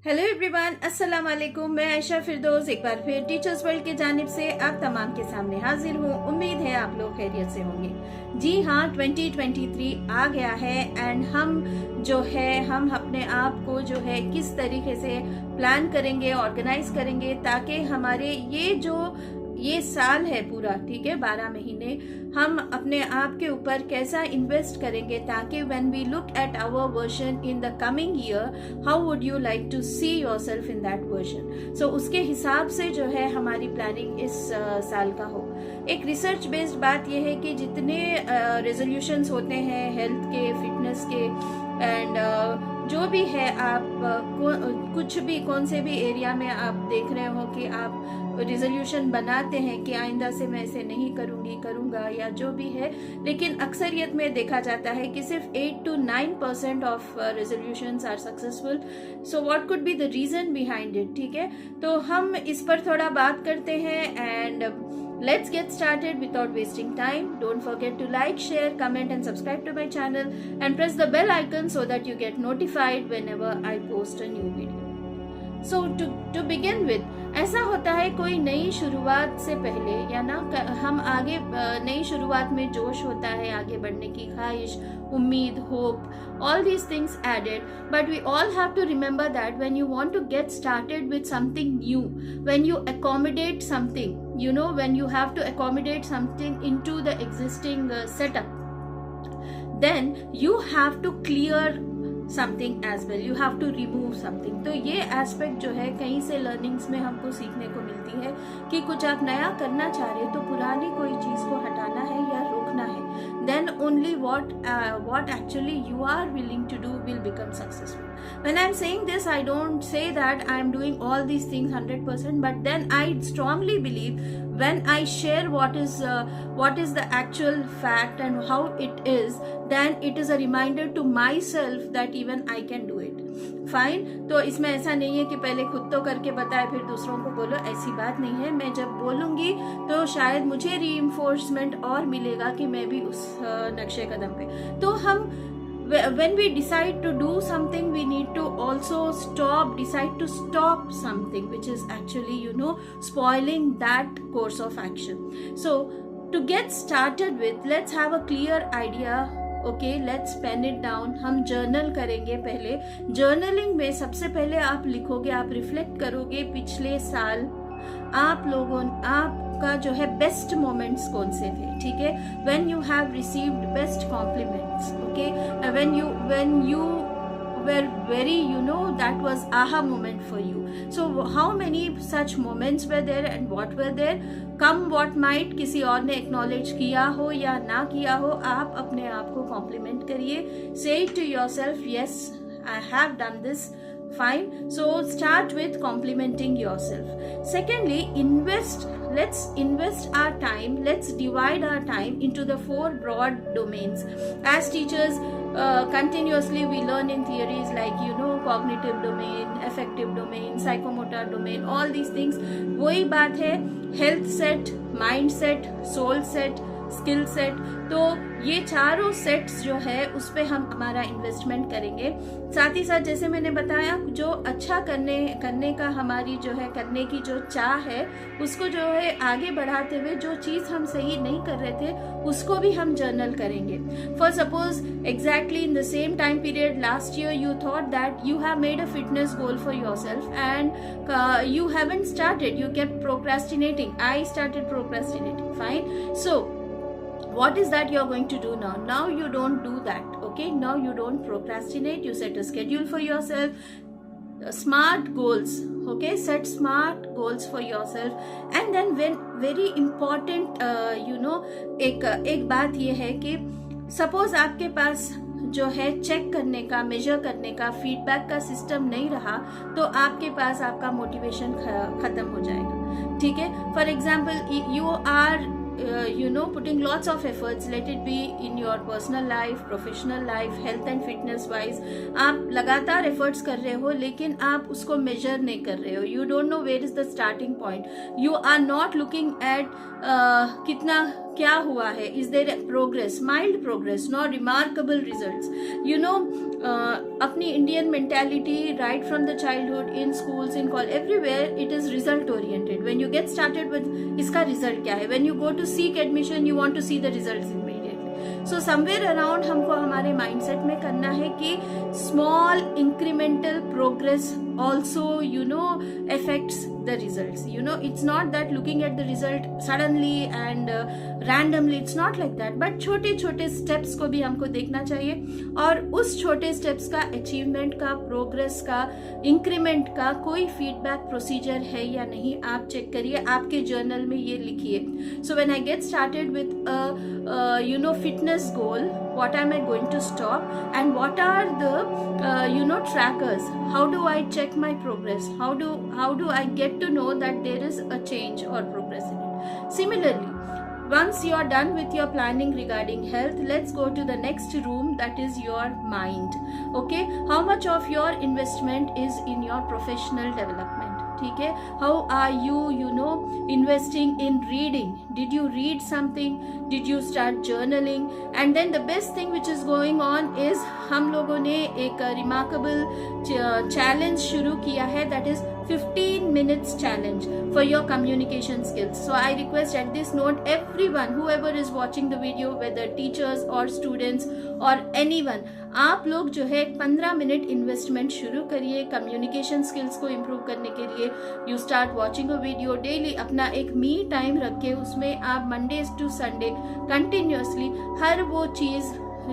Hello everyone, अस्सलाम वालेकुम। मैं आयशा फिरदौस एक बार फिर टीचर्स वर्ल्ड की जानिब से आप तमाम के सामने हाजिर हूँ। उम्मीद है आप लोग खैरियत से होंगे। जी हाँ, 2023 आ गया है एंड हम अपने आप को किस तरीके से प्लान करेंगे, ऑर्गेनाइज करेंगे ताकि हमारे ये साल है पूरा, ठीक है, 12 महीने हम अपने आप के ऊपर कैसा इन्वेस्ट करेंगे ताकि when we look at our version in the coming year, how would you like to see yourself in that version. So उसके हिसाब से हमारी प्लानिंग इस साल का हो। एक रिसर्च बेस्ड बात यह है कि जितने रेजोल्यूशंस होते हैं हेल्थ के, फिटनेस के एंड जो भी है, आप कुछ भी कौन से भी एरिया में आप देख रहे हो कि आप रिजोल्यूशन बनाते हैं कि आइंदा से मैं ऐसे नहीं करूंगा या जो भी है, लेकिन अक्सरियत में देखा जाता है कि सिर्फ 8 to 9% of resolutions are successful. So what could be the reason behind it, ठीक है। तो हम इस पर थोड़ा बात करते हैं and let's get started without wasting time. Don't forget to like, share, comment and subscribe to my channel and press the bell icon so that you get notified whenever I post a new video. So to begin with, ऐसा होता है कोई नई शुरुआत से पहले या ना हम आगे नई शुरुआत में जोश होता है, आगे बढ़ने की ख्वाहिश, उम्मीद, hope, all these things added, but we all have to remember that when you want to get started with something new, when you accommodate something, when you have to accommodate something into the existing setup, then you have to clear something as well, you have to remove something. तो ये aspect कहीं से learnings में हमको सीखने को मिलती है कि कुछ आप नया करना चाह रहे तो पुरानी कोई चीज को हटाना है या रोकना है, then only what actually you are willing to do will become successful. When I'm saying this, I don't say that I'm doing all these things 100%, but then I strongly believe when I share what is the actual fact and how it is, then it is a reminder to myself that even I can do it. Fine. तो इसमें ऐसा नहीं है कि पहले खुद तो करके बताए फिर दूसरों को बोलो, ऐसी बात नहीं है। मैं जब बोलूंगी तो शायद मुझे रीइंफोर्समेंट और मिलेगा कि मैं भी उस नक्शे कदम पे। तो हम when we decide to do something, we need to also decide to stop something which is actually spoiling that course of action. So to get started with, let's have a clear idea. Okay, let's pen it down. हम journal करेंगे। पहले journaling में सबसे पहले आप लिखोगे, आप reflect करोगे पिछले साल आपका बेस्ट मोमेंट्स कौन से थे, ठीक है। When you have received best compliments, okay, when you were very, that was aha moment for you. So how many such moments were there and what were there? Come what might, किसी और ने acknowledge किया हो या ना किया हो, आप अपने आप को compliment करिए। Say it to yourself, yes, I have done this. Fine. So start with complimenting yourself. Secondly, let's invest our time. Let's divide our time into the 4 broad domains. As teachers, continuously we learn in theories like cognitive domain, affective domain, psychomotor domain, all these things. वही बात है, health set, mind set, soul set, skill set. तो ये चारों sets उस पे हम हमारा इन्वेस्टमेंट करेंगे। साथ ही साथ जैसे मैंने बताया, जो अच्छा करने का हमारी करने की जो चाह है, उसको आगे बढ़ाते हुए जो चीज हम सही नहीं कर रहे थे उसको भी हम जर्नल करेंगे। For suppose exactly in the same time period last year you thought that you have made a fitness goal for yourself and you haven't started, you kept procrastinating. I started procrastinating. Fine. So what is that you're going to do now? Now you don't do that, okay? Now you don't procrastinate. You set a schedule for yourself, smart goals, okay? Set smart goals for yourself. And then when very important एक बात ये है कि suppose आपके पास check करने का, major करने का, फीडबैक का सिस्टम नहीं रहा तो आपके पास आपका मोटिवेशन खत्म हो जाएगा, ठीक है। For example, putting lots of efforts, let it be in your personal life, professional life, health and fitness wise. आप लगातार efforts कर रहे हो लेकिन आप उसको measure नहीं कर रहे हो. You don't know where is the starting point. You are not looking at कितना क्या हुआ है. Is there a progress, mild progress, not remarkable results. अपनी Indian mentality right from the childhood, in schools, in college, everywhere it is result oriented. When you get started with इसका result क्या है, when you go to seek admission you want to see the results immediately. So somewhere around हमको हमारे mindset में करना है कि small incremental progress also affects the results. It's not that looking at the result suddenly and randomly, it's not like that, but छोटे छोटे steps को भी हमको देखना चाहिए और उस छोटे steps का achievement का, progress का, increment का कोई feedback procedure है या नहीं आप चेक करिए, आपके journal में ये लिखिए. So when I get started with a fitness goal, what am I going to stop and what are the trackers? How do I check my progress? How do I get to know that there is a change or progress in it? Similarly, once you are done with your planning regarding health, let's go to the next room, that is your mind. Okay, how much of your investment is in your professional development? ठीक है, how are you investing in reading? Did you read something? Did you start journaling? And then the best thing which is going on is हम लोगों ने एक remarkable challenge शुरू किया है, that is 15 minutes challenge for your communication skills. So I request at this note everyone, whoever is watching the video, whether teachers or students or anyone, आप लोग जो है 15 मिनट इन्वेस्टमेंट शुरू करिए कम्युनिकेशन स्किल्स को इम्प्रूव करने के लिए. You start watching a video daily, अपना एक मी टाइम रख के उसमें आप मंडे टू संडे कंटिन्यूअसली हर वो चीज़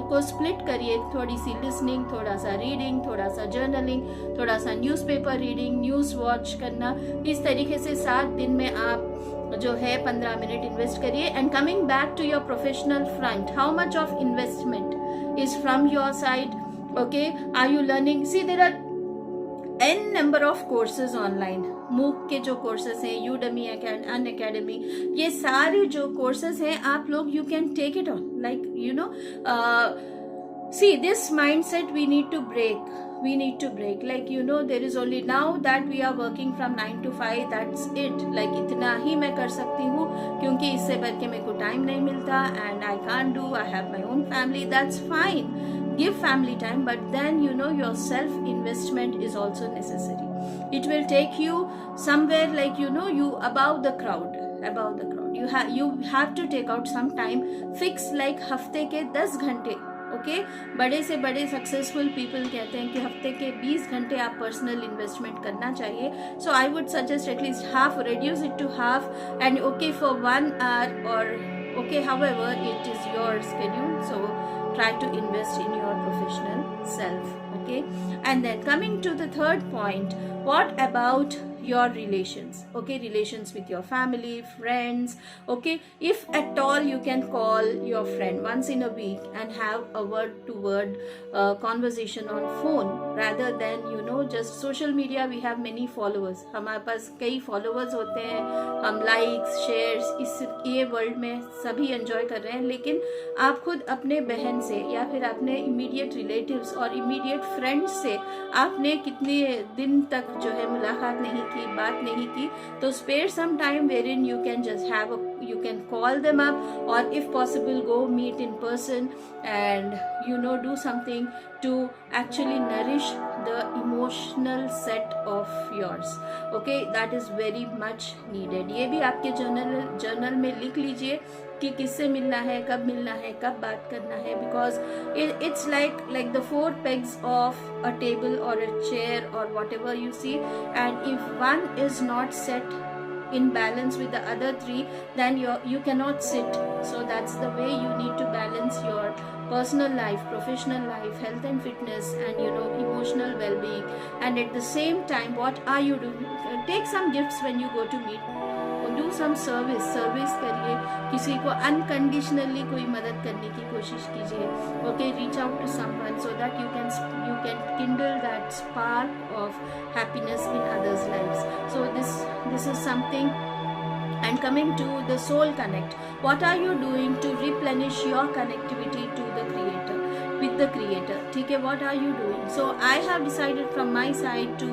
को स्प्लिट करिए. थोड़ी सी लिसनिंग, थोड़ा सा रीडिंग, थोड़ा सा जर्नलिंग, थोड़ा सा न्यूज़पेपर रीडिंग, न्यूज़ वॉच करना. इस तरीके से 7 दिन में आप जो है 15 मिनट इन्वेस्ट करिए. And coming back to your professional front, how much of investment is from your side? Okay, are you learning? See, there are n number of courses online. MOOC के जो courses हैं, Udemy, Unacademy, ये सारे जो courses हैं आप लोग you can take it on. Like see, this mindset we need to break. Like there is only now that we are working from 9 to 5, that's it. Like इतना ही मैं कर सकती हूँ क्योंकि इससे बढ़ के मेरे को टाइम नहीं मिलता and I can't do, I have my own family. That's fine, give family time, but then your self investment is also necessary. It will take you somewhere like you above the crowd. You have to take out some time, fix like हफ्ते के 10 घंटे. Okay, बड़े से बड़े successful people कहते हैं कि हफ्ते के 20 घंटे आप पर्सनल इन्वेस्टमेंट करना चाहिए. So I would suggest at least half, reduce it to half, and okay for 1 hour or okay, however it is your schedule. So try to invest in your professional self. Okay, and then coming to the third point, what about your relations? Okay, relations with your family, friends. Okay, if at all you can call your friend once in a week and have a word to word conversation on phone rather than just social media. We have many followers, हमारे पास कई followers होते हैं, हम likes, shares, इस ये world में सभी enjoy कर रहे हैं. लेकिन आप खुद अपने बहन से या फिर अपने immediate relatives और immediate friends से आपने कितने दिन तक जो है मुलाकात नहीं की, बात नहीं की. तो spare some time wherein you can just you can call them up, or if possible go meet in person and do something to actually nourish the emotional set of yours. Okay, that is very much needed. ये भी आपके journal में लिख लीजिए कि किससे मिलना है, कब मिलना है, कब बात करना है, because it's like the 4 pegs of a table or a chair or whatever you see, and if one is not set in balance with the other 3, then you cannot sit. So that's the way you need to balance your personal life, professional life, health and fitness, and emotional well-being. And at the same time, what are you doing? Take some gifts when you go to meet, do some service करिए, किसी को unconditionally कोई मदद करने की कोशिश कीजिए. Okay, reach out to someone so that you can kindle that spark of happiness in others' lives. So this is something And coming to the soul connect, what are you doing to replenish your connectivity to the creator, with the creator? ठीक है, what are you doing? So I have decided from my side to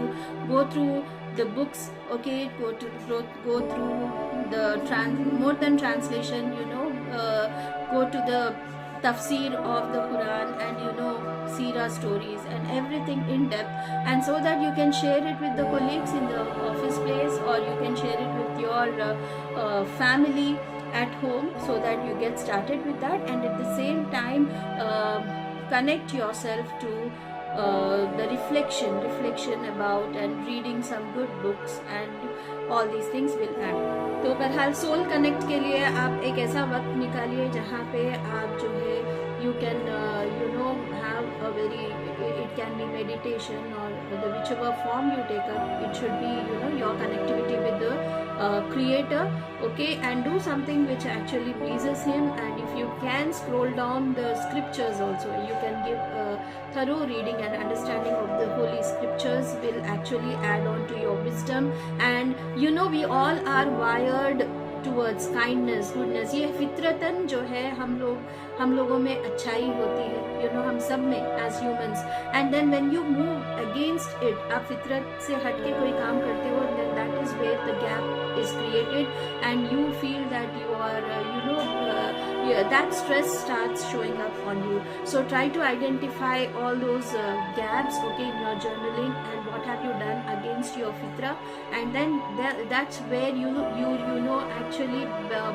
go through the books, okay, go through the more than translation, go to the tafsir of the Quran, and seerah stories and everything in depth, and so that you can share it with the colleagues in the office place, or you can share it with your family at home, so that you get started with that, and at the same time connect yourself to the reflection about, and reading some good books, and all these things will add. तो बहरहाल soul connect के लिए आप एक ऐसा वक्त निकालिए जहाँ पे आप जो है you can have a very, it can be meditation or the whichever form you take up, it should be your connectivity with the creator, okay, and do something which actually pleases him. And if you can scroll down the scriptures also, you can give a thorough reading and understanding of the holy scriptures, will actually add on to your wisdom. And we all are wired towards kindness, goodness. ये फितरतन जो है हम लोगों में अच्छाई होती है, हम सब में as humans. And then when you move against it, आप फितरत से हट के कोई काम करते हो, then that is where the gap is created, and you feel that you are that stress starts showing up on you. So try to identify all those gaps, okay, in your journaling, and what have you done against your fitra, and then that's where you actually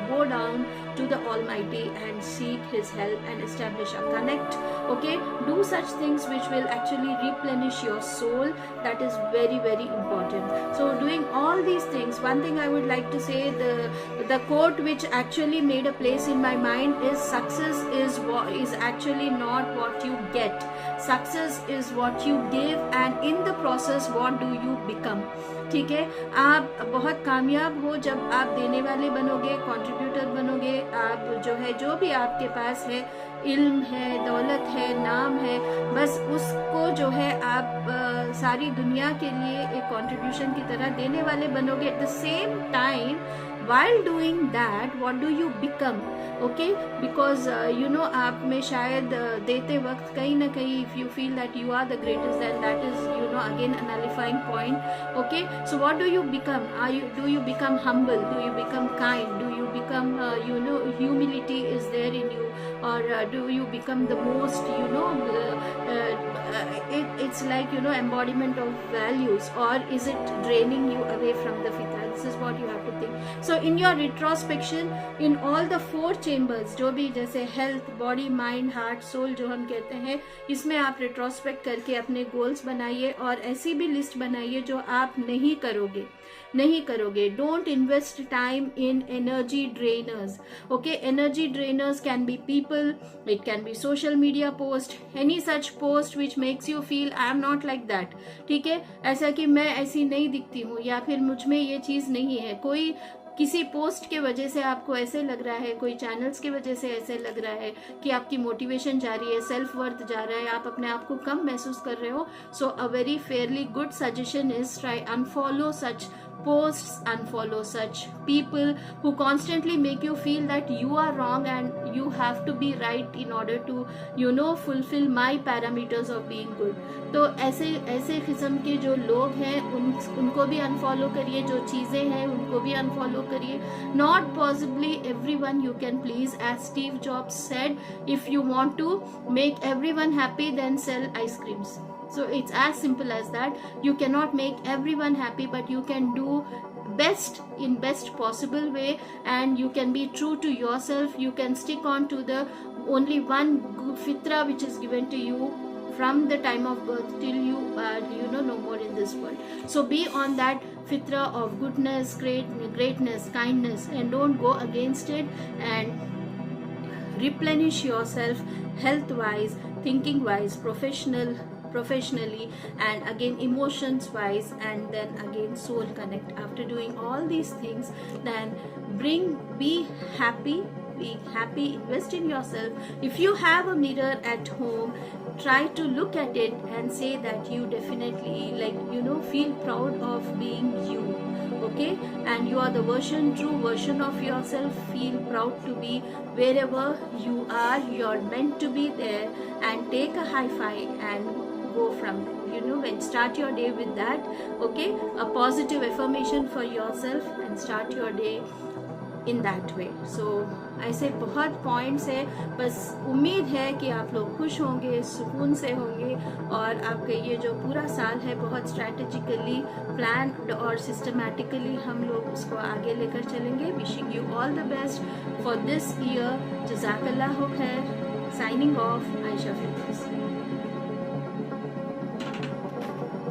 bow down to the Almighty and seek His help and establish a connect, okay. Do such things which will actually replenish your soul. That is very, very important. So doing all these things, one thing I would like to say, the quote which actually made a place in my mind is, success is actually not what you get, success is what you give, and in the process what do you become. ठीक है, आप बहुत कामयाब हो जब आप देने वाले बनोगे, कंट्रीब्यूटर बनोगे, आप जो भी आपके पास है, इल्म है, दौलत है, नाम है, बस उसको जो है आप सारी दुनिया के लिए एक कंट्रीब्यूशन की तरह देने वाले बनोगे. At the same time, while doing that, what do you become, okay, because आप में शायद देते वक्त कहीं ना कहीं, if you feel that you are the greatest, then that is again a nullifying point, okay. So what do you become? Do you become humble? Do you become kind? Do you become humility is there in you, or do you become the most it's like embodiment of values, or is it draining you away from the fitra? This is what you have to think. So in your retrospection, in all the 4 chambers, जो भी जैसे health, body, mind, heart, soul जो हम कहते हैं, इसमें आप retrospect करके अपने goals बनाइए, और ऐसी भी list बनाइए जो आप नहीं करोगे. Don't invest time in energy drainers, okay. Energy drainers can be people, it can be social media post, any such post which makes you feel I am not like that, ठीक है, ऐसा कि मैं ऐसी नहीं दिखती हूँ, या फिर मुझ में ये चीज नहीं है. कोई किसी पोस्ट के वजह से आपको ऐसे लग रहा है, कोई चैनल्स की वजह से ऐसे लग रहा है कि आपकी मोटिवेशन जा रही है, सेल्फ वर्थ जा रहा है, आप अपने आप को कम महसूस कर रहे हो. So a very fairly good suggestion is try unfollow such posts, unfollow such people who constantly make you feel that you are wrong and you have to be right in order to fulfill my parameters of being good. तो ऐसे किस्म के जो लोग हैं उनको भी unfollow करिए, जो चीज़ें हैं उनको भी अनफॉलो करिए. Not possibly everyone you can please, as Steve Jobs said, if you want to make everyone happy, then sell ice creams. So it's as simple as that. You cannot make everyone happy, but you can do best in best possible way, and you can be true to yourself. You can stick on to the only one fitra which is given to you from the time of birth till you are no more in this world. So be on that fitra of goodness, greatness, kindness, and don't go against it, and replenish yourself health wise, thinking wise, professionally, and again emotions wise, and then again soul connect. After doing all these things, then be happy, invest in yourself. If you have a mirror at home, try to look at it and say that you definitely feel proud of being you. okay, and you are the true version of yourself. Feel proud to be wherever you are. You're meant to be there, and take a high five and go from there. When start your day with that, okay, a positive affirmation for yourself, and start your day in that way. So ऐसे बहुत points है. बस उम्मीद है कि आप लोग खुश होंगे, सुकून से होंगे, और आपके ये जो पूरा साल है बहुत स्ट्रैटेजिकली प्लान और सिस्टमैटिकली हम लोग उसको आगे लेकर चलेंगे. Wishing you all the best for this year. जज़ाकल्लाह खैर. साइनिंग ऑफ, आयशा फिर.